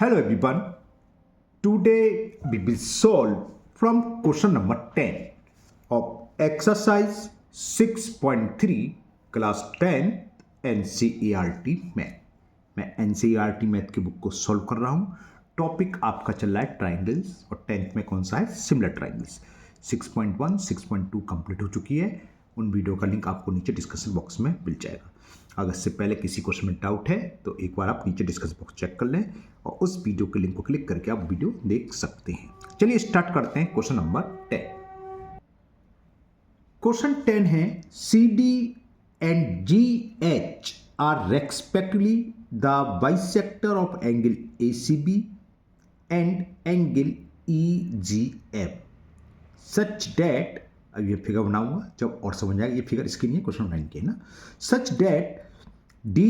Hello everyone. Today we will solve from question number 10 of exercise 6.3 class 10 NCERT math. मैं NCERT math की book को solve कर रहा हूँ. टॉपिक आपका चल रहा है ट्राइंगल्स और 10th में कौन सा है सिमिलर ट्राइंगल्स. 6.1 6.2 कंप्लीट हो चुकी है. उन वीडियो का लिंक आपको नीचे डिस्कशन बॉक्स में मिल जाएगा. अगर इससे पहले किसी क्वेश्चन में डाउट है तो एक बार आप नीचे डिस्कशन बॉक्स चेक कर लें और उस वीडियो के लिंक को क्लिक करके आप वीडियो देख सकते हैं. चलिए स्टार्ट करते हैं क्वेश्चन नंबर 10. क्वेश्चन 10 है C D and G H are respectively the bisector of angle A C B and angle E G F such that. अब ये फिगर बनाऊंगा जब और समझ आएगा. ये फिगर इसके लिए क्वेश्चन 9 के ना. Such that D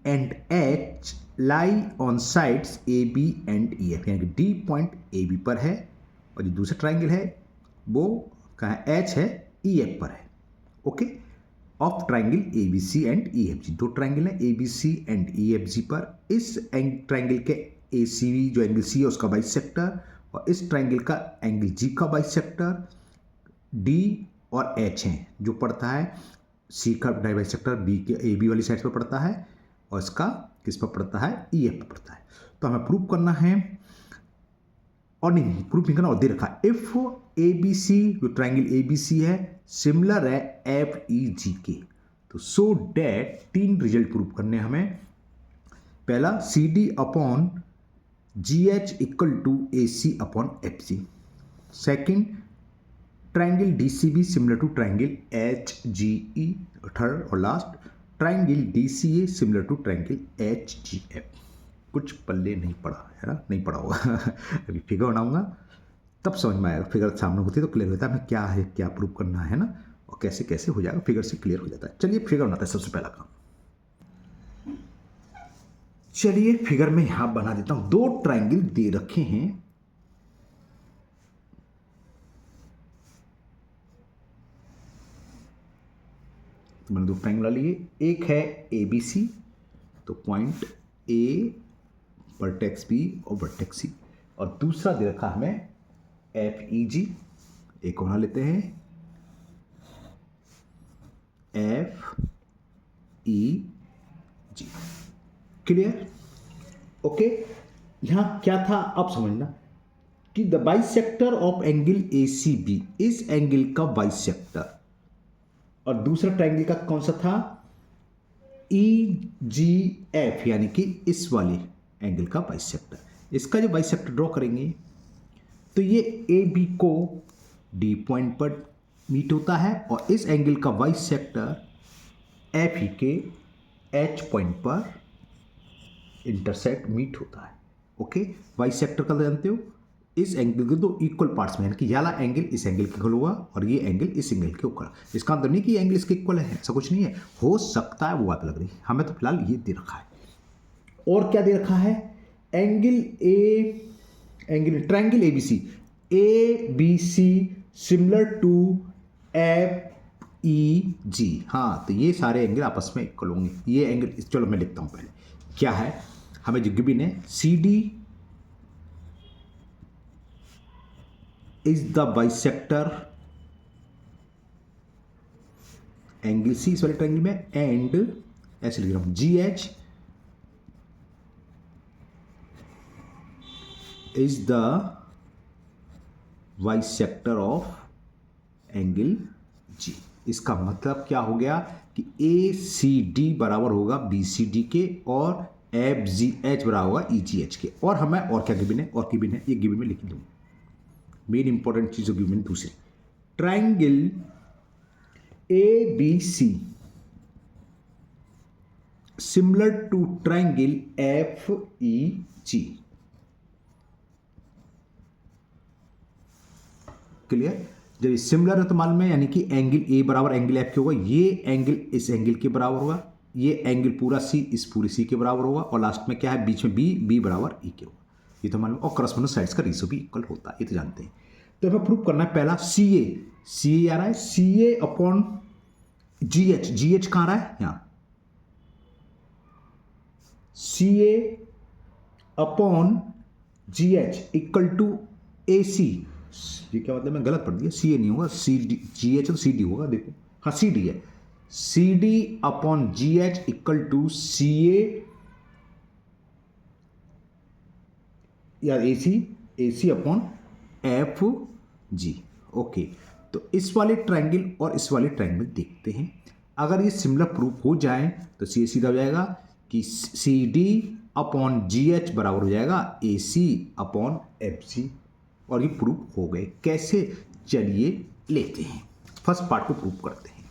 and H lie on sides AB and EF, यानी कि D पॉइंट AB पर है और जो दूसरा ट्राइंगल है वो कहाँ है, H है EF पर है. Okay. Of triangle ABC and EFG, दो ट्राइंगल है ABC एंड EFG पर. इस ट्राइंगल के ACB जो एंगल C है उसका बाइसेक्टर और इस ट्राइंगल का एंगल G का बाइसेक्टर D और H है जो पड़ता है सी का बाइसेक्टर बी के ए बी वाली साइड पर पड़ता है और इसका किस पर पड़ता है ई एफ पर पड़ता है. तो हमें प्रूव करना है और नहीं प्रूफ नहीं करना और दे रखा है इफ ए बी सी जो ट्राइंगल ए बी सी है सिमिलर है एफ ई जी के. तो सो डैट तीन रिजल्ट प्रूव करने हमें. पहला C D upon G H equal to A C upon F C. Second triangle D C B similar to triangle H G E. Third और last triangle D C A similar to triangle H G F. कुछ पल्ले नहीं पड़ा है ना, नहीं पड़ा होगा. अभी फिगर बनाऊंगा तब समझ में आएगा. फिगर सामने होती है तो क्लियर होता है हमें क्या है क्या प्रूव करना है ना और कैसे कैसे हो जाएगा. फिगर से क्लियर हो जाता है. चलिए फिगर बनाते हैं सबसे पहला काम. चलिए फिगर में यहां बना देता हूं. दो ट्राइंगल दे रखे हैं. तो मैंने दो ट्राइंगल लिए. एक है ए बी सी तो पॉइंट ए वर्टेक्स बी और वर्टेक्स सी और दूसरा दे रखा हमें एफ ई जी. एक बना लेते हैं F E G. Clear. Okay. यहां क्या था अब समझना कि the bisector of angle A C B इस एंगल का बाइसेक्टर और दूसरा ट्राइंगल का कौन सा था ई जी एफ यानी कि इस वाले एंगल का बाइसेक्टर. इसका जो बाइसेक्टर ड्रॉ करेंगे तो ये ए बी को डी पॉइंट पर मीट होता है और इस एंगल का बाइसेक्टर एफ ई के एच पॉइंट पर इंटरसेक्ट मीट होता है. ओके. बाइसेक्टर का जानते हो इस एंगल के दो इक्वल पार्ट्स में यानी कि वाला एंगल इस एंगल के इक्वल होगा और ये एंगल इस एंगल के इक्वल. इसका मतलब नहीं कि एंगल इसके इक्वल है, ऐसा कुछ नहीं है. हो सकता है वो बात लग रही है हमें. तो फिलहाल ये दे रखा है. और क्या दे रखा है angle triangle A B C similar to F E G. हाँ तो ये सारे एंगल आपस में इक्वल होंगे. ये एंगल चलो मैं लिखता हूँ पहले क्या है. हमें जो गिवन है C D is the bisector angle C इस वाले ट्राइंगल में एंड ऐसे लिख रहा हूं G H is the bisector of angle G. इसका मतलब क्या हो गया कि ए सी डी बराबर होगा बी सी डी के और एफ जी एच बराबर होगा ई जी एच के. और हमें और क्या गिवन है और गिवन है ये गिवन में लिख दूँ. मेन इंपॉर्टेंट चीज होगी मैंने दूसरी triangle A B C similar to triangle F E G. Clear. जब ये सिमिलर है तो मालूम है यानी कि एंगल ए बराबर एंगल एफ के होगा. ये एंगल इस एंगल के बराबर होगा. ये एंगल पूरा सी इस पूरी सी के बराबर होगा और लास्ट में क्या है बीच में बी बराबर ई के होगा. ये तो मालूम. और करस्पॉन्डिंग साइड्स का रेशियो भी इक्वल होता है ये तो जानते हैं. तो हमें प्रूव करना है पहला सी ए आ रहा है सी ए अपॉन जी एच कहां रहा है यहां C A upon G H equal to A C, ये क्या मतलब, मैं गलत पढ़ दिया, सी ए नहीं होगा, सी डी, जी एच तो सी डी होगा, देखो हाँ सी डी है, C D upon G H equal to C A या A C upon F G. Okay, तो इस वाले ट्रायंगल और इस वाले ट्रायंगल देखते हैं। अगर ये सिमिलर प्रूफ हो जाए तो सी सीधा हो जाएगा कि C D upon G H बराबर हो जाएगा ए सी अपॉन एफ सी, और ये प्रूफ हो गए। कैसे, चलिए लेते हैं, फर्स्ट पार्ट को प्रूफ करते हैं।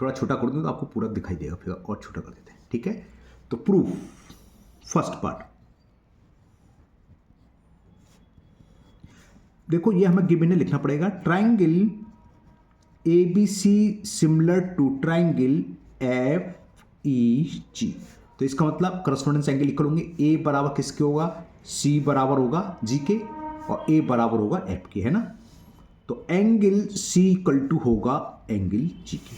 थोड़ा छोटा कर दूँ तो आपको पूरा दिखाई देगा, फिर और छोटा कर देते हैं, ठीक है। तो प्रूफ, फर्स्ट पार्ट देखो, ये हमें गिवन है, लिखना पड़ेगा triangle A B C similar to triangle F E G. तो इसका मतलब करस्पॉन्डेंस एंगल इक्वल होंगे, ए बराबर किसके होगा, सी बराबर होगा जी के, और ए बराबर होगा एफ के, है ना। तो एंगल सी इक्वल टू होगा एंगल जी के,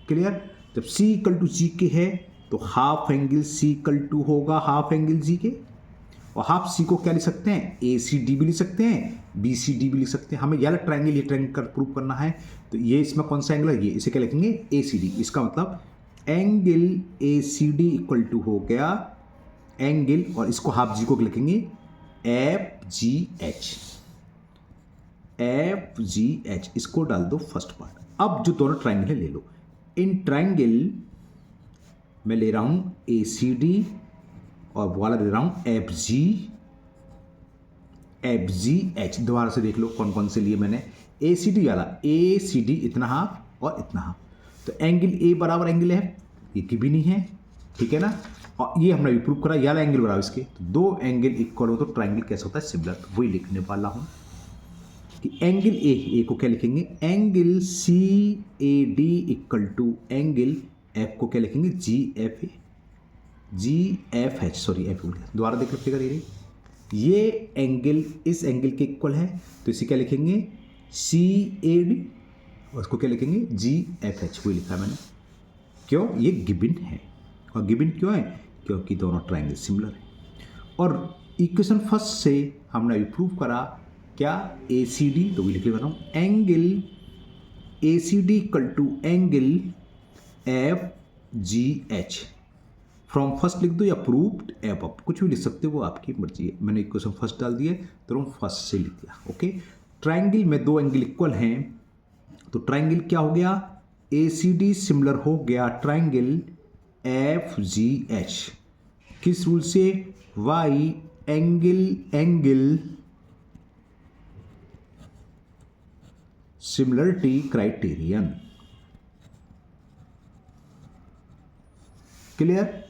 क्लियर। जब सी इक्वल टू जी के है तो half angle C equal to होगा हाफ एंगल जी के, और हाफ सी को क्या लिख सकते हैं, ए सी डी भी लिख सकते हैं, बी सी डी भी लिख सकते हैं। हमें ये ट्रायंगल कर प्रूव करना है, तो ये इसमें कौन सा एंगल है, ये, इसे क्या लिखेंगे, ए सी डी। इसका मतलब angle A C D equal to हो गया एंगल, और इसको हाफ जी को लिखेंगे F G H, F G H, इसको डाल दो फर्स्ट पार्ट। अब जो दोनों ट्रायंगल है ले लो, इन ट्रायंगल मैं ले रहा हूं ए सी डी और वाला दे रहा हूं एफ जी एच। दोबारा से देख लो कौन कौन से लिए मैंने, ए सी डी वाला, ए सी डी इतना हाफ और इतना हाफ, तो एंगल ए बराबर एंगल है, ये की भी नहीं है, ठीक है ना। और ये हमने भी प्रूव करा, ये वाला एंगल बराबर इसके, तो दो एंगल इक्वल हो तो ट्रायंगल कैसा होता है, सिमिलर। तो वही लिखने वाला हूं कि एंगल ए को क्या लिखेंगे, angle C A D equal to angle F को क्या लिखेंगे, G F A, G F H, sorry F, दोबारा देख लो फिगर, ये एंगल इस एंगल के इक्वल है, तो इसे क्या लिखेंगे, सी ए डी, और उसको क्या लिखेंगे, जी एफ एच, वही लिखा है मैंने। क्यों, ये गिवन है, और गिवन क्यों है, क्योंकि दोनों ट्रायंगल सिमिलर है। और इक्वेशन फर्स्ट से हमने अभी प्रूव करा क्या, ए सी डी, तो वही लिख रहा हूँ, angle A C D equal to angle F G H. From first लिख दो या प्रूव्ड एप, आप कुछ भी लिख सकते हो, वो आपकी मर्जी है। मैंने इक्वेशन फर्स्ट डाल दिए तो फर्स्ट से लिख दिया, ओके। ट्रायंगल में दो एंगल इक्वल हैं, तो ट्रायंगल क्या हो गया, ए सी डी सिमिलर हो गया ट्रायंगल एफ जी एच, किस रूल से, by angle similarity criterion, clear.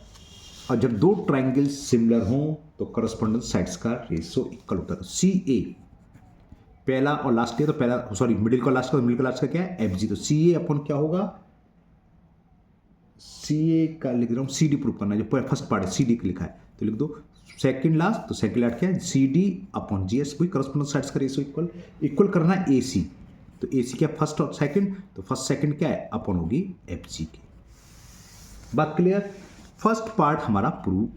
और जब दो ट्रायंगल सिमिलर हों तो करस्पॉन्डेंस साइड्स का रेशो इक्वल होता है। तो सी ए पहला और लास्ट है, तो पहला सॉरी मिडिल का लास्ट का, मिडिल का लास्ट का क्या है, एफ जी। तो सी ए अपन क्या होगा, सी ए का लिख रहा हूँ, सी डी प्रूव करना है, जो फर्स्ट पार्ट है सी डी लिखा है, तो लिख दो सेकंड लास्ट, तो सेकंड लास्ट क्या है, C D upon G S, वही करस्पॉन्डेंस साइड्स का रेशो इक्वल करना है ए सी। तो ए सी क्या, फर्स्ट और सेकंड, तो फर्स्ट सेकंड क्या है, अपॉन होगी एफ जी की। बात क्लियर, फर्स्ट पार्ट हमारा प्रूव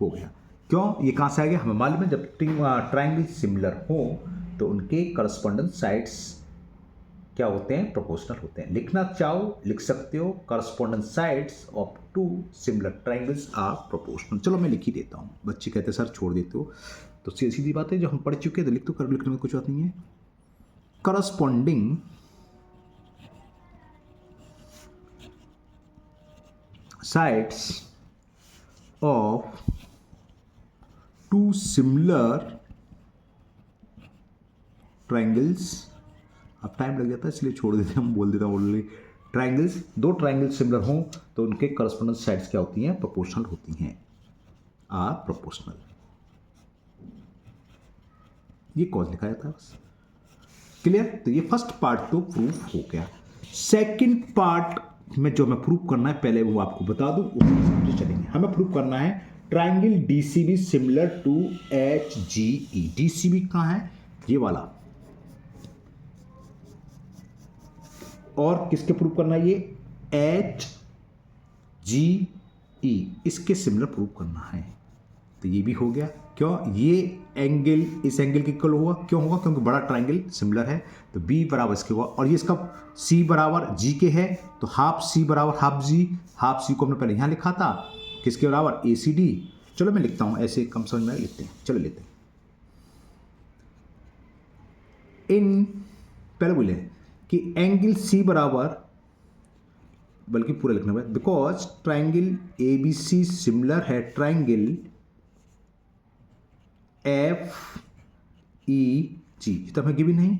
हो गया। क्यों, ये कहाँ से आ गया, हमें मालूम है जब ट्रायंगल सिमिलर हो तो उनके करस्पॉन्डेंस साइड्स क्या होते हैं, प्रोपोर्शनल होते हैं। लिखना चाहो लिख सकते हो, corresponding sides of two similar triangles are proportional. चलो मैं लिख ही देता हूँ, बच्चे कहते हैं सर छोड़ देते हो, तो सीधी बात है, जो हम पढ़ चुके हैं तो लिख तो कर, लिखने में कुछ बात नहीं है। Corresponding sides of two similar triangles, अब टाइम लग जाता है इसलिए छोड़ देते हैं, हम बोल देता हूँ ऑलरेडी। ट्रायंगल्स, दो ट्रायंगल्स सिमिलर हों तो उनके करस्पॉन्डेंस साइड्स क्या होती हैं, प्रोपोर्शनल होती हैं, आर प्रोपोर्शनल। ये कॉज लिखा जाता है बस, क्लियर। तो ये फर्स्ट पार्ट तो प्रूफ हो गया। सेकंड पार्ट में जो हमें प्रूव करना है, पहले वो आपको बता दूं, उसी हिसाब से चलेंगे। हमें प्रूव करना है triangle DCB similar to H G E. DCB कहाँ है, ये वाला, और किसके प्रूव करना है, ये एच जी ई, इसके सिमिलर प्रूव करना है। तो ये भी हो गया। क्यों? ये एंगल इस एंगल के इक्वल होगा। क्यों होगा? क्योंकि बड़ा ट्राइंगल सिमिलर है। तो बी बराबर इसके होगा, और ये इसका सी बराबर जी के है, तो हाफ सी बराबर हाफ जी। हाफ सी को हमने पहले यहाँ लिखा था, किसके बराबर? ए सी डी। चलो मैं लिखता हूँ, ऐसे कम समझ में लिखते हैं। चलो लेते हैं। इन पहले बोले कि एंगल सी बराबर, बल्कि पूरा लिखना पड़ेगा, because triangle A B C similar है ट्राइंगल एफ ई जी। तो हमें गिवन नहीं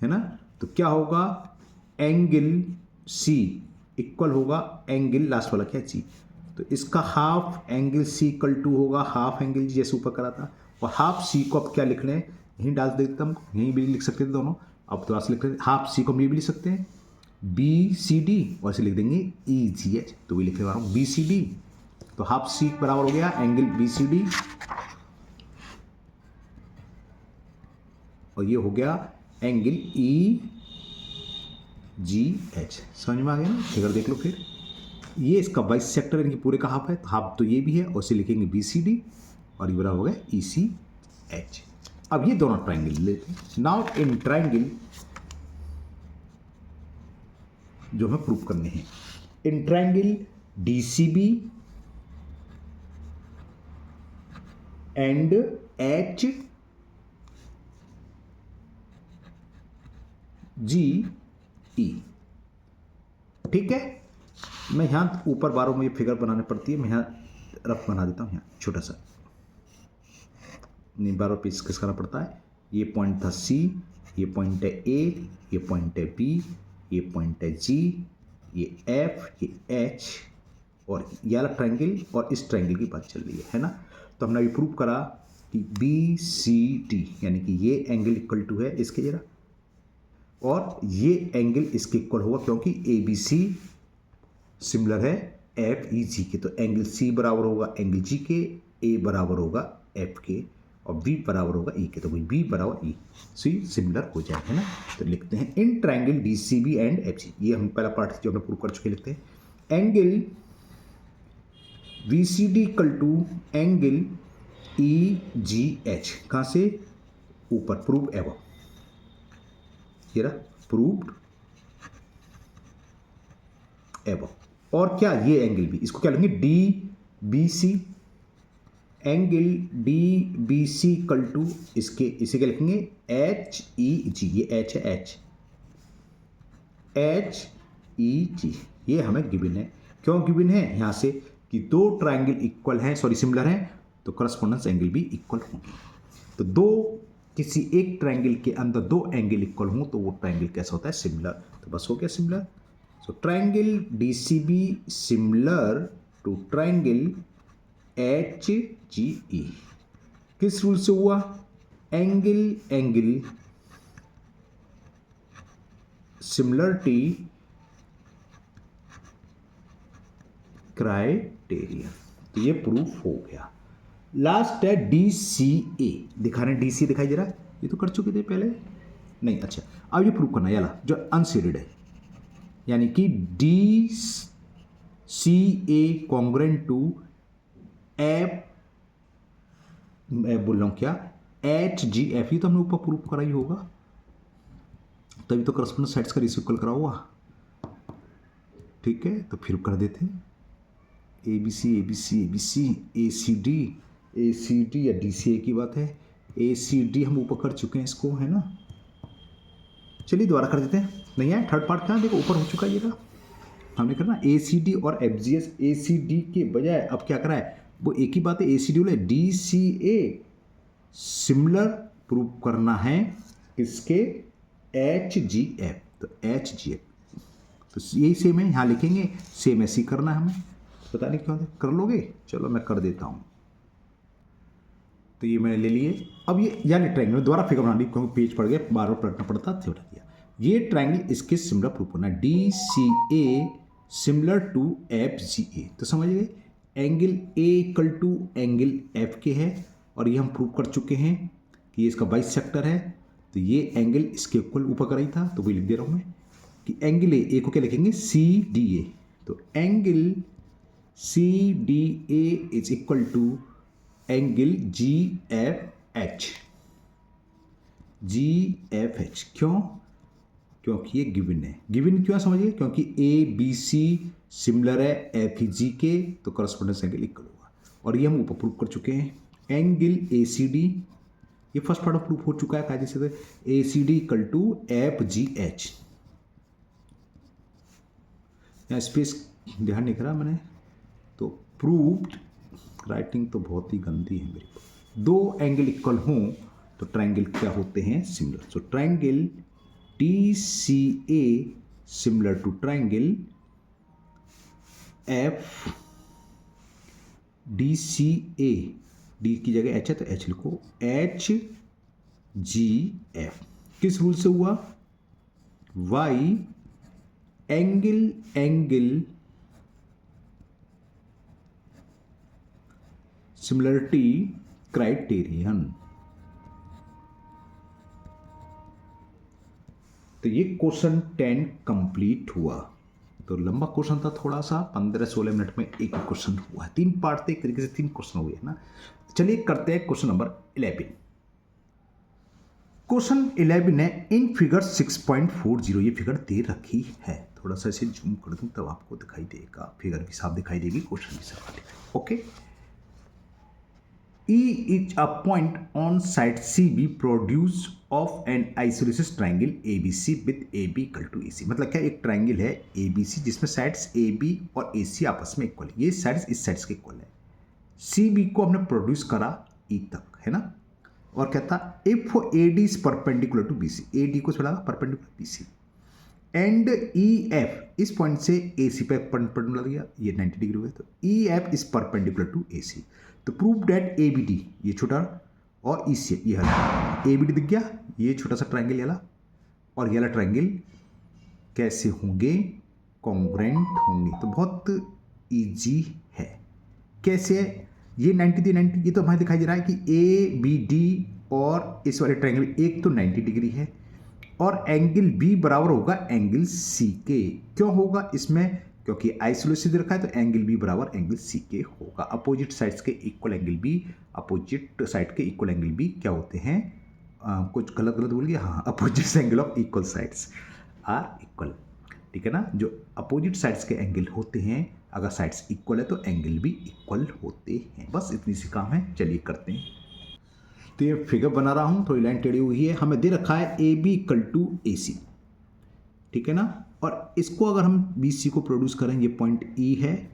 है ना, तो क्या होगा? एंगल सी इक्वल होगा एंगल लास्ट वाला क्या? जी। तो इसका half angle C equal to होगा हाफ एंगल जी, जैसे ऊपर करा था। और हाफ सी को अब क्या लिख रहे हैं? यहीं डाल देते हम, यहीं भी लिख सकते थे दोनों। अब थोड़ा सा लिख रहे हैं, हाफ सी को हम ये भी लिख सकते हैं बी सी डी, और ऐसे लिख देंगे ई जी एच। तो वही लिख रहा हूँ बी सी डी। तो हाफ सी बराबर हो गया एंगल बी सी डी, और ये हो गया एंगल ई जी एच। समझ में आ गया ना? फिगर देख लो फिर। ये इसका बाइसेक्टर यानी कि पूरे का हाफ है, तो हाफ तो ये भी है, और इसे लिखेंगे बी सी डी, और ये बराबर हो गया ई सी एच। अब ये दोनों ट्राइंगल लेते हैं। नाउ इन ट्राइंगल जो हमें प्रूव करने हैं, इन triangle D C B and H G E. ठीक है, मैं यहाँ ऊपर बारों में ये फिगर बनाने पड़ती है, मैं यहाँ रफ बना देता हूँ, यहाँ छोटा सा नहीं, बारों पे इसका करना पड़ता है। ये पॉइंट था सी, ये पॉइंट है ए, ये पॉइंट है बी, ये पॉइंट है जी, ये एफ, ये एच, और ये वाला ट्राइंगल और इस ट्राइंगल की बात चल रही है ना। तो हमने अभी प्रूव करा कि बी सी डी यानी कि ये एंगल इक्वल टू है इसके जरा, और ये एंगल इसके इक्वल होगा क्योंकि ए बी सी सिमिलर है एफ ई जी के। तो एंगल सी बराबर होगा एंगल जी के, ए बराबर होगा एफ के, और बी बराबर होगा ई के। तो भाई बी बराबर ई सी सिमिलर हो जाए, है ना। तो लिखते हैं इन triangle D C B and F G. ये हम पहला पार्ट जो हमने प्रूव कर चुके, लिखते हैं angle V C D equal to angle E G H. कहाँ से? ऊपर, प्रूव एवं, ये रहा प्रूव्ड एवं। और क्या? ये एंगल भी, इसको क्या लेंगे? D B C. Angle D B C equal to इसके, इसे क्या लिखेंगे? H E G. ये एच है, एच एच ई जी, ये हमें गिवन है। क्यों गिवन है? यहां से कि दो ट्राइंगल इक्वल हैं, सॉरी सिमिलर हैं, तो करस्पॉन्डेंस एंगल भी इक्वल होंगे। तो दो किसी एक ट्राइंगल के अंदर दो एंगल इक्वल हों तो वो ट्राइंगल कैसा होता है? सिमिलर। तो बस हो गया similar. So triangle D C B similar to triangle H G E. किस रूल से हुआ? Angle angle similarity criteria. तो ये प्रूफ हो गया। लास्ट है डी सी ए। दिखा रहे हैं डी सी दिखाई दे रहा है? ये तो कर चुके थे पहले, नहीं? अच्छा, अब ये प्रूफ करना है जो अनशेडेड है, यानी कि D C A congruent to F, मैं बोल रहा हूं क्या, एच जी एफ। ये तो हमने ऊपर प्रूफ करा ही होगा, तभी तो करस्पॉन्डेंस सेट्स का रेशियो करा हुआ। ठीक है, तो फिर कर देते हैं A B C A B C A B C A C D या डी सी ए की बात है। ए सी डी हम ऊपर कर चुके हैं इसको, है ना। चलिए दोबारा कर देते हैं। नहीं है थर्ड पार्ट कहाँ? देखो ऊपर हो चुका है ये, हमने करना ए सी डी और एफ जी एस। ए सी डी के बजाय अब क्या करा है? वो एक ही बात है, ए सी डी बोले D C A similar prove करना है किसके? H G F. तो एच जी एफ तो यही सेम है, यहाँ लिखेंगे सेम ऐसी करना है हमें। पता नहीं क्यों, कर लोगे? चलो मैं कर देता हूँ। तो ये मैंने ले लिए। अब ये यानी ट्रायंगल दोबारा फिगर बना ली क्योंकि पेज पड़ गया, बार बार पलटना पड़ता, थे उठा दिया। ये ट्रायंगल इसके सिमिलर प्रूफ करना है, D C A similar to F G A. तो समझ गए, angle A equal to angle F के है, और ये हम प्रूव कर चुके हैं कि ये इसका बाइसेक्टर है। तो ये एंगल इसके इक्वल ऊपर कर ही था, तो वही लिख दे रहा हूँ मैं कि एंगल ए को क्या लिखेंगे? C D A. तो angle CDA is equal to angle GFH। GFH क्यों? क्योंकि ये गिवन है। गिवन क्यों समझिए? क्योंकि ABC सिमिलर है FG के, तो करस्पॉन्डेंस एंगल इक्वल होगा। और ये हम ऊपर प्रूव कर चुके हैं। एंगल ACD, ये फर्स्ट पार्ट ऑफ प्रूफ हो चुका है कायदे से। ACD equal to FGH। यहाँ स्पेस ध्यान नहीं करा मैंने, तो प्रूव्ड। राइटिंग तो बहुत ही गंदी है मेरी। दो एंगल इक्वल हों तो ट्रायंगल क्या होते हैं? Similar. So triangle TCA similar to triangle FDCA। D की जगह H है तो H लिखो, HGF। किस रूल से हुआ? Y angle similarity criterion. तो ये क्वेश्चन 10 कंप्लीट हुआ। तो लंबा क्वेश्चन था थोड़ा सा, 15-16 मिनट में एक क्वेश्चन हुआ है। 3 पार्ट थे, एक तरीके से 3 क्वेश्चन हुए है ना। चलिए करते हैं क्वेश्चन नंबर 11। क्वेश्चन 11 है इन फिगर 6.40। ये फिगर दे रखी है, थोड़ा सा इसे जूम कर दूं तब आपको दिखाई देगा, फिगर भी साफ दिखाई देगी, क्वेश्चन भी साफ दिखाई। Okay. E is a point on side CB produced of an isosceles triangle ABC with AB equal to AC। मतलब क्या? एक ट्राइंगल है ABC जिसमें साइड्स AB और AC आपस में इक्वल है। ये साइड्स इस साइड्स के इक्वल है। CB को हमने प्रोड्यूस करा E तक, है ना। और कहता if AD is perpendicular to BC, AD को छोड़ा परपेंडिकुलर BC, एंड EF इस पॉइंट से AC पे परपेंडिकुलर गया, ये 90 डिग्री हुआ, तो EF is perpendicular to AC। तो प्रूव डेट ABD, ये छोटा, और EC ये हला। ABD दिख गया, ये छोटा सा ट्राइंगल ये वाला, और ये वाला ट्राइंगल कैसे होंगे? कॉन्ग्रुएंट होंगे। तो बहुत इजी है। कैसे है? ये 90 थी, 90, ये तो हमें दिखाई दे रहा है कि ABD और इस वाले ट्राइंगल एक तो 90 डिग्री है, और एंगल B बराबर होगा एंगल C के। क्यों होगा इसमें? क्योंकि आइसोलेशन रखा है, तो एंगल B बराबर एंगल C के होगा। अपोजिट साइड्स के equal angle B, opposite side के इक्वल एंगल B क्या होते हैं? कुछ गलत बोल गया, हाँ, opposite angle of equal sides are equal. ठीक है ना। जो अपोजिट साइड्स के एंगल होते हैं, अगर साइड्स इक्वल है तो एंगल भी इक्वल होते हैं। बस इतनी सी काम है। चलिए करते हैं। तो ये फिगर बना रहा हूँ, थोड़ी लाइन टेढ़ी हुई है। हमें दे रखा है AB इक्वल टू AC, ठीक है ना। और इसको अगर हम BC को प्रोड्यूस करें, ये पॉइंट E है,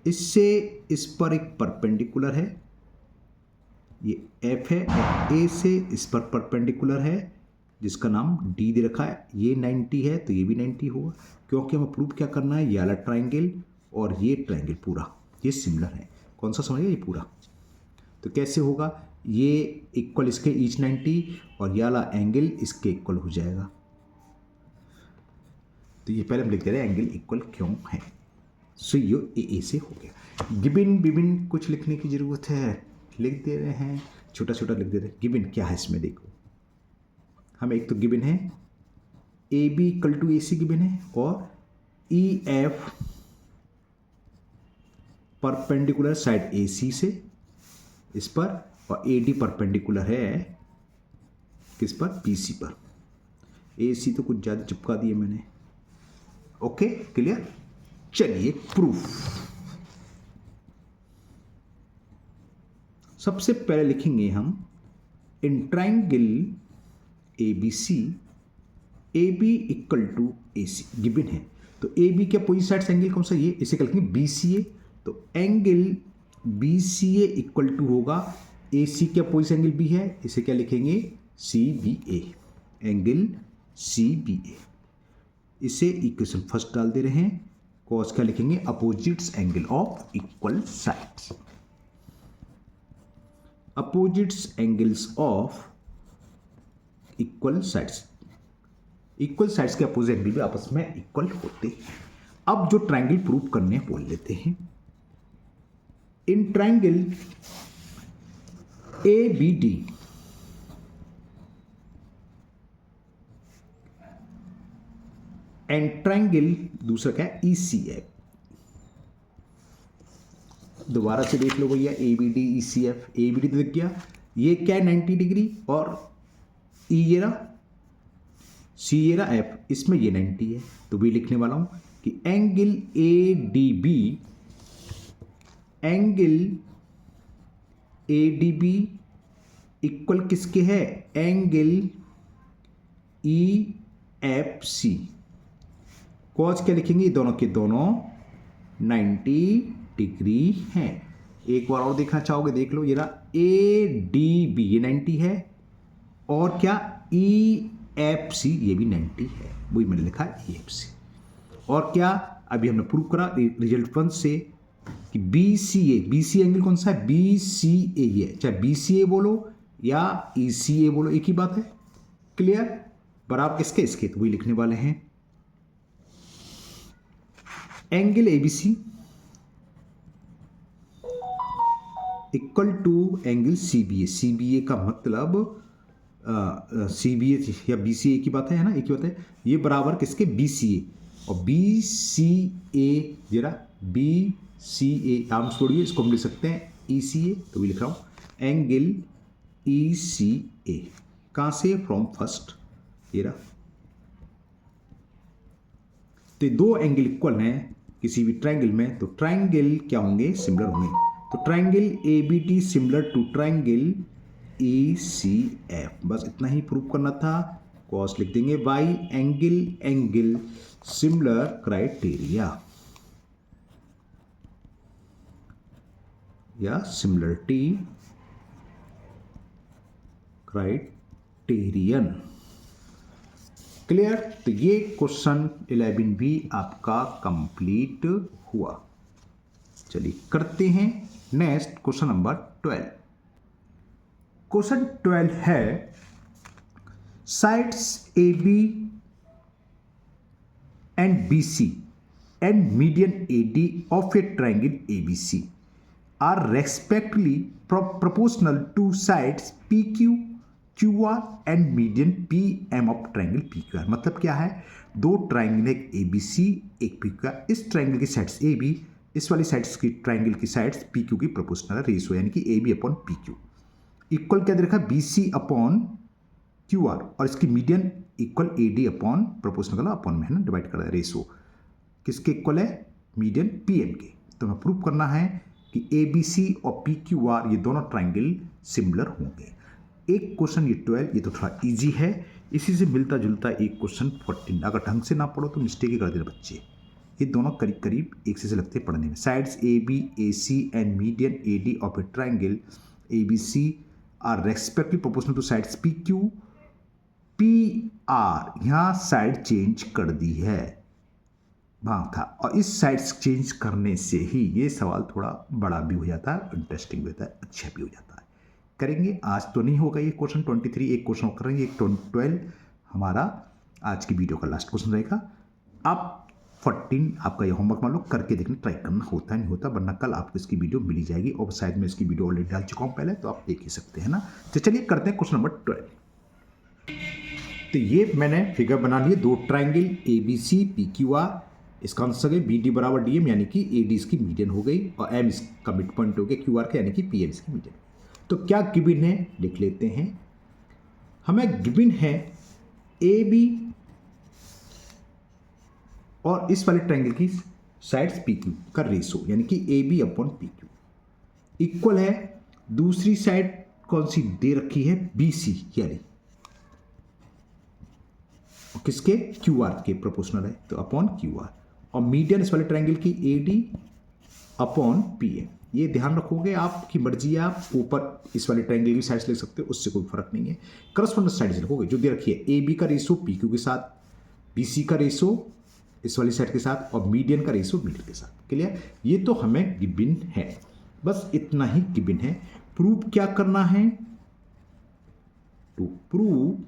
इससे इस पर एक परपेंडिकुलर है, ये F है, और A से इस पर परपेंडिकुलर है जिसका नाम D दे रखा है। ये 90 है तो ये भी 90 होगा, क्योंकि हमें प्रूव क्या करना है? ये वाला ट्राइंगल और ये ट्राइंगल पूरा ये सिमिलर है। कौन सा समझिए? ये पूरा। तो कैसे होगा? ये इक्वल इसके ईच 90, और ये वाला एंगल इसके इक्वल हो जाएगा। तो ये पहले हम लिख दे रहे हैं एंगल इक्वल क्यों है। सो ये ए से हो गया। गिबिन बिबिन कुछ लिखने की जरूरत है, लिख दे रहे हैं, छोटा छोटा लिख दे रहे हैं। गिबिन क्या है इसमें देखो, हमें एक तो गिबिन है AB equal to AC given है, और EF परपेंडिकुलर साइड AC से इस पर, और AD परपेंडिकुलर है किस पर? BC पर। AC तो कुछ ज़्यादा चिपका दिए मैंने। Okay, clear. चलिए प्रूफ। सबसे पहले लिखेंगे हम in triangle ABC AB equal to AC given है। तो AB के अपोजिट साइड एंगल कौन सा? ये, इसे क्या लिखेंगे? BCA। तो एंगल BCA इक्वल टू होगा AC के अपोजिट एंगल B है, इसे क्या लिखेंगे? CBA। एंगल CBA, इसे इक्वेशन फर्स्ट डाल दे रहे हैं। कॉस क्या लिखेंगे? Opposites angle of equal sides. Opposites angles of equal sides, equal sides के अपोजिट एंगल भी आपस में इक्वल होते हैं। अब जो ट्राइंगल प्रूव करने बोल लेते हैं, इन ट्राइंगल ABD एंड ट्राइंगल दूसरा क्या है? ECF। दोबारा से देख लो भैया, A B D E C F, A B D दिख गया, ये क्या है 90 डिग्री, और ई ये रहा, सी ये रहा, एफ, इसमें ये 90 है। तो भी लिखने वाला हूँ कि angle A D B, angle A D B equal किसके है, angle E F C. Cause क्या लिखेंगे, दोनों के दोनों 90 डिग्री हैं। एक बार और देखना चाहोगे, देख लो, ये रहा ए डी बी, ये 90 है, और क्या ई एफ सी, ये भी 90 है, वही मैंने लिखा ई एफ सी। और क्या, अभी हमने प्रूव करा रिजल्ट 1 से कि बी सी एंगल कौन सा है, बी सी ए, ये चाहे बी सी ए बोलो या ई सी ए बोलो, एक ही बात है। क्लियर, बराबर किसके, इसके, तो वही लिखने वाले हैं। Angle A B C equal to angle C B A. C B A का मतलब सी बी ए या बी सी ए की बात है ना, एक ही बात है। ये बराबर किसके, बी सी ए, और बी सी ए जरा बी सी ए आर्म छोड़िए, इसको हम लिख सकते हैं ई सी ए, तो भी लिख रहा हूँ एंगल ई सी ए। कहाँ से, फ्रॉम फर्स्ट, ये रहा। तो दो एंगल इक्वल हैं किसी भी ट्रायंगल में, तो ट्रायंगल क्या होंगे, सिमिलर होंगे। तो triangle A B T similar to triangle E C F, बस इतना ही प्रूव करना था। कॉस लिख देंगे बाई एंगल सिमिलर क्राइटेरिया या सिमिलरिटी क्राइटेरियन। क्लियर, तो ये क्वेश्चन 11 भी आपका कंप्लीट हुआ। चलिए करते हैं नेक्स्ट क्वेश्चन नंबर 12। क्वेश्चन 12 है, sides A B and B C and median A D of a triangle A B C are respectively proportional to sides PQ, QR and median PM of triangle PQR। मतलब क्या है, दो triangle है, एक ABC एक PQR। इस triangle की sides AB, इस वाली साइड्स की ट्रायंगल की साइड्स PQ की प्रोपोर्शनल रेशियो, यानी कि AB अपॉन PQ इक्वल क्या दे रखा है, BC अपॉन QR, और इसकी median equal AD upon proportional upon में है ना, डिवाइड कर रहा है, रेशियो किसके इक्वल है, मीडियन PM के। तो हमें प्रूव करना है कि ABC और PQR ये दोनों ट्रायंगल सिमिलर होंगे। एक क्वेश्चन ये 12, ये तो थोड़ा इजी है, इसी से मिलता जुलता एक क्वेश्चन 14। अगर ढंग से ना पढ़ो तो मिस्टेक ही कर देना बच्चे। ये दोनों करीब करीब एक से लगते हैं पढ़ने में। Sides AB, AC and median AD of a triangle ABC are respectively proportional to sides PQ, PR। यहाँ साइड चेंज कर दी है, वहाँ था, और इस साइड्स चेंज करने से ही ये सवाल थोड़ा बड़ा भी हो जाता है, इंटरेस्टिंग भी होता है, अच्छा भी हो जाता है। करेंगे, आज तो नहीं होगा ये क्वेश्चन 23, एक क्वेश्चन करेंगे, एक 12 हमारा आज की वीडियो का लास्ट क्वेश्चन रहेगा। आप 14 आपका ये होमवर्क मान लो, करके देखना, ट्राई करना, होता नहीं होता, वरना कल आपको इसकी वीडियो मिली जाएगी, और शायद मैं इसकी वीडियो ऑलरेडी डाल चुका हूँ पहले, तो आप देख ही सकते हैं ना। तो चलिए करते हैं क्वेश्चन नंबर 12। तो ये मैंने फिगर बना लिए, दो ट्रायंगल ABC PQR, इसका आंसर है BD बराबर DM, यानी कि AD इसकी मीडियन हो गई, और M इसका मिड पॉइंट हो गया QR का, यानी कि PM इसकी मीडियन। तो क्या गिवन है, लिख लेते हैं। हमें गिवन है AB और इस वाले ट्रायंगल की साइड्स PQ का रेशो, यानी कि AB अपॉन PQ इक्वल है, दूसरी साइड कौन सी दे रखी है, BC, यानी किसके, QR के प्रोपोर्शनल है, तो अपॉन QR, और मीडियन इस वाले ट्रायंगल की AD अपॉन PM। ये ध्यान रखोगे, आपकी मर्जी है, आप ऊपर इस वाले ट्रायंगल की साइड्स लिख सकते हो, उससे कोई फर्क नहीं है। करस्पॉन्डिंग साइड्स लिखोगे जो दे रखी है, AB का रेशो PQ के साथ, BC का रेशो इस वाली साइड के साथ, और मीडियन का रेशो मीडियन के साथ। क्लियर, ये तो हमें गिवन है, बस इतना ही गिवन है। प्रूव क्या करना है, to prove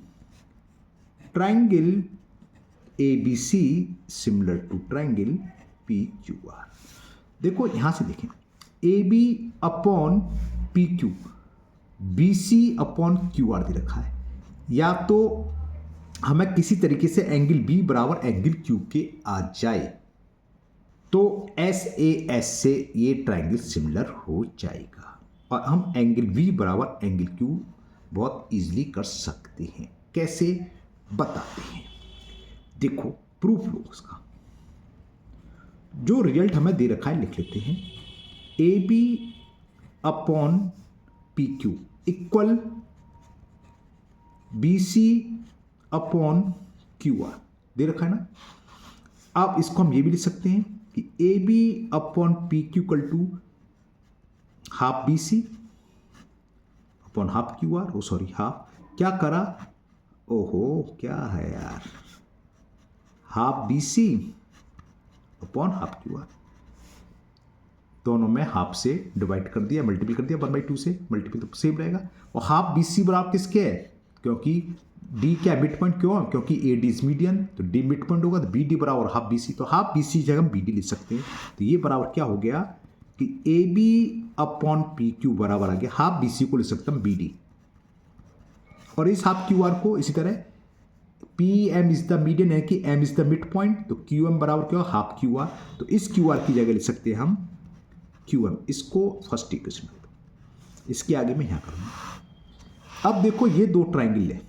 triangle ABC similar to triangle PQR। देखो यहां से देखें, AB upon PQ, BC upon QR दे रखा है, या तो हमें किसी तरीके से एंगल B बराबर एंगल Q के आ जाए, तो एस ए एस से ये ट्राइंगल सिमिलर हो जाएगा और हम एंगल वी बराबर एंगल क्यू बहुत इजीली कर सकते हैं। कैसे बताते हैं, देखो प्रूफ लो उसका। जो रिजल्ट हमें दे रखा है लिख लेते हैं, A B upon P Q equal B C upon Q R दे रखा है ना। अब इसको हम ये भी लिख सकते हैं कि A B upon P Q equal to half B C upon half Q R. Oh sorry, half क्या करा, ओहो क्या है यार, half B C upon half Q R. दोनों में हाफ से डिवाइड कर दिया, मल्टीपल कर दिया 1/2 से, मल्टीपल तो सेम रहेगा। और हाफ बी सी बराबर किसके है, क्योंकि डी क्या मिड पॉइंट, क्यों, क्योंकि ए डी इज मीडियन, तो डी मिड पॉइंट होगा, तो बी डी बराबर हाफ बी सी। तो हाफ बी सी जगह हम बी डी लिख सकते हैं। तो ये बराबर क्या हो गया कि A B upon P Q बराबर आ गया हाफ बी सी को लिख सकता हूँ बी डी, और इस हाफ क्यू आर को इसी तरह P M is the median है कि M is the mid point, तो क्यू एम बराबर क्या हाफ क्यू आर। तो इस क्यू आर की जगह लिख सकते हैं हम क्यू एम। इसको फर्स्ट इक्वेशन में, इसके आगे मैं यहाँ करूँगा। अब देखो ये दो ट्राइंगल है,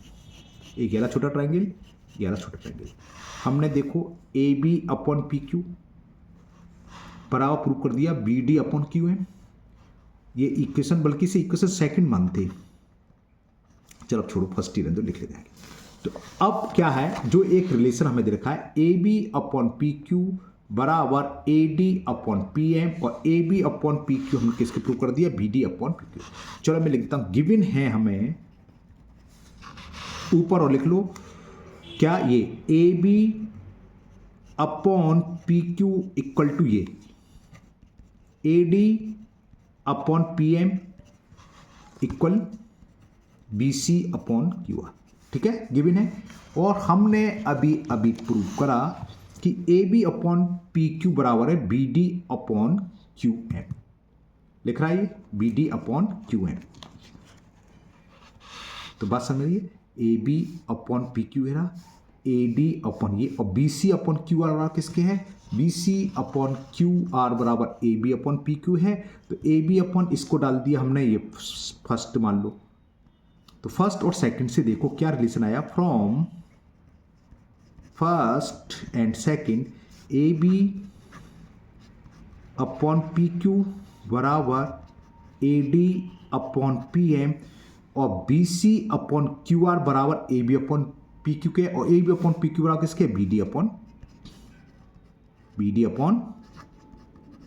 एक गहरा छोटा ट्राइंगल, गहरा छोटा ट्राइंगल। हमने देखो A B upon P Q बराबर प्रूव कर दिया B D upon Q M. ये इक्वेशन बल्कि से इक्वेशन सेकंड मानते, चलो छोड़ो फर्स्ट ही रहने दो, लिख लेते हैं। तो अब क्या है, जो एक रिलेशन हमें दे रखा है A B upon P Q बराबर A D upon P M, और A B upon P Q हमने किसके प्रूव कर दिया, B D upon P Q. चलो मैं लिखता हूँ, गिवन है हमें ऊपर, और लिख लो क्या, ये A B upon P Q equal to ये A D upon P M equal B C upon Q R. ठीक है, गिवन है। और हमने अभी अभी प्रूव करा कि A B upon P Q बराबर है B D upon Q M, लिख रहा है ये B D upon Q M. तो बात समझिए, A B upon P Q है ना, ए डी अपॉन ये, और B C upon Q R बराबर किसके है, B C upon Q R बराबर A B upon P Q है। तो ए बी अपॉन इसको डाल दिया हमने, ये फर्स्ट मान लो। तो फर्स्ट और सेकंड से देखो क्या रिलेशन आया, from first and second A B upon P Q बराबर A D upon P M, और B C upon Q R बराबर A B upon P Q के, और A B upon P Q बराबर किसके, B D upon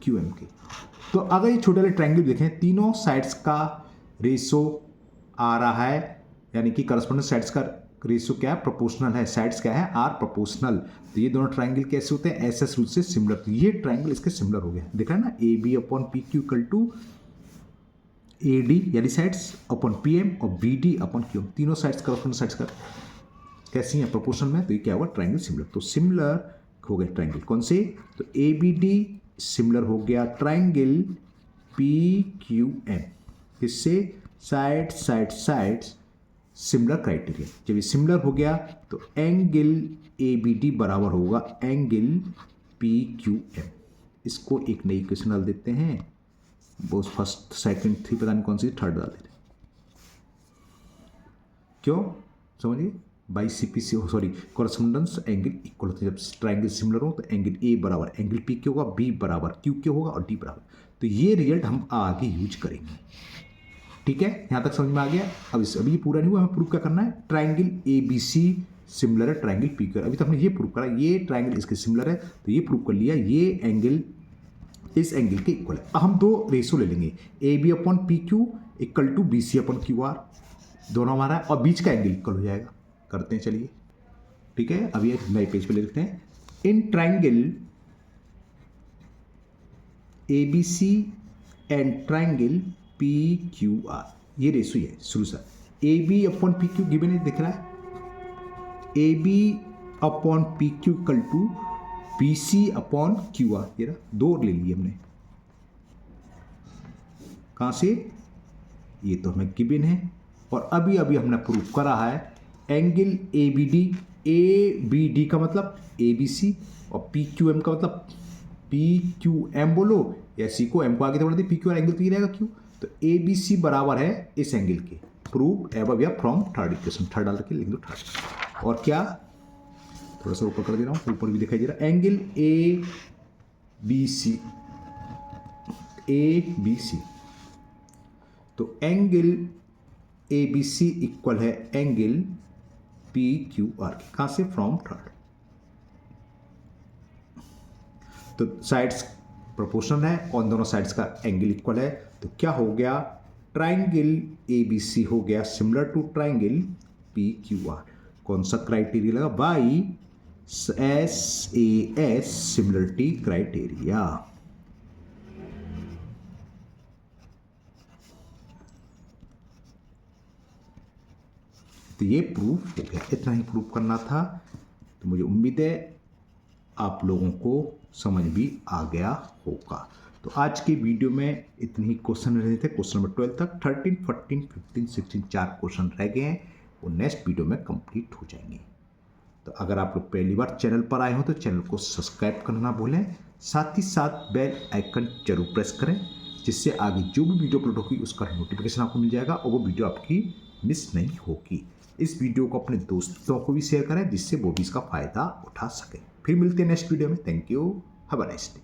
Q M के। तो अगर ये छोटे वाले ट्रायंगल देखें, तीनों साइड्स का रेशो आ रहा है, यानी कि करस्पॉन्डिंग साइड्स का रेशो क्या है, प्रोपोर्शनल है। साइड्स क्या है, आर प्रोपोर्शनल। तो ये दोनों ट्रायंगल कैसे होते हैं, एस एस रूल से सिमिलर। तो ये ट्रायंगल इसके सिमिलर हो गया, दिख रहा है ना, A B upon P Q equal to A D यानी साइड्स अपॉन पी एम, और B D upon Q M. तीनों साइड्स करस्पॉन्डिंग साइड्स का कैसी हैं, प्रोपोर्शनल में। तो ये क्या हुआ, ट्रायंगल सिमिलर। तो सिमिलर हो गया ट्रायंगल कौन से, तो ए बी डी सिमिलर हो गया ट्रायंगल पी क्यू एम। इससे side side sides similar criteria. जब ये सिमिलर हो गया तो एंगल ए बी डी बराबर होगा एंगल पी क्यू एम। इसको एक नई इक्वेशन डाल देते हैं, वो फर्स्ट सेकंड थी पता नहीं कौन सी, थर्ड डाल देते, क्यों समझिए, by C P C, sorry correspondence angle equal होते हैं। जब ट्रायंगल सिमिलर हो तो एंगल ए बराबर एंगल पी क्यू होगा, बी बराबर क्यू क्यू होगा, और डी बराबर। तो ये रिजल्ट हम आगे यूज करेंगे। ठीक है, यहाँ तक समझ में आ गया। अब अभी पूरा नहीं हुआ, हमें प्रूव क्या करना है, triangle A B C similar है ट्रायंगल पी क्यू। अभी तक हमने ये प्रूव करा, ये ट्रायंगल इसके सिमिलर है, तो ये प्रूव कर लिया, ये एंगल इस एंगल के इक्वल है। अब हम दो रेशो ले लेंगे, A B upon P Q equal to B C upon Q R, दोनों हमारा है, और बीच का एंगल इक्वल हो जाएगा। करते हैं चलिए, ठीक है। अब ये नए पेज पे ले लेते हैं, in triangle A B C and triangle P Q R, ये रेशो है शुरू से। A B upon P Q given है, दिख रहा है, A B upon P Q equal to B C upon Q R. ये रहा, दो ले लिए हमने, कहाँ से, ये तो हमें गिवन है। और अभी अभी हमने प्रूव करा है angle A B D, A B D का मतलब ए बी सी, और पी क्यू एम का मतलब पी क्यू एम बोलो या सी को एम को आगे बढ़ा दे, पी क्यू आर एंगल तो ये रहेगा क्यू, तो ए बी सी बराबर है इस एंगल के। प्रूव एबव या फ्रॉम थर्ड इक्वेशन, थर्ड डाल के लिख दो थर्ड। और क्या, थोड़ा सा ऊपर कर दे रहा हूँ, ऊपर भी दिखाई दे रहा है, angle A B C, A B C, तो angle A B C equal है एंगल पी क्यू आर, कहां से, फ्रॉम थर्ड। तो साइड्स प्रोपोर्शनल है और दोनों साइड्स का एंगल इक्वल है, तो क्या हो गया, ट्राइंगल ए बी सी हो गया similar to triangle P Q R. कौन सा क्राइटेरिया लगा, by S A S similarity criteria. तो ये प्रूफ हो गया, इतना ही प्रूफ करना था। तो मुझे उम्मीद है आप लोगों को समझ भी आ गया होगा। तो आज के वीडियो में इतने ही क्वेश्चन रहे थे, क्वेश्चन नंबर 12 तक। 13, 14, 15, 16 4 क्वेश्चन रह गए हैं, वो नेक्स्ट वीडियो में कंप्लीट हो जाएंगे। तो अगर आप लोग पहली बार चैनल पर आए हो तो चैनल को सब्सक्राइब करना ना भूलें, साथ ही साथ बेल आइकन जरूर प्रेस करें, जिससे आगे जो भी वीडियो अपलोड होगी उसका नोटिफिकेशन आपको मिल जाएगा और वो वीडियो आपकी मिस नहीं होगी। इस वीडियो को अपने दोस्तों को भी शेयर करें, जिससे वो भी इसका फ़ायदा उठा सकें। फिर मिलते हैं नेक्स्ट वीडियो में। Thank you, have a nice day.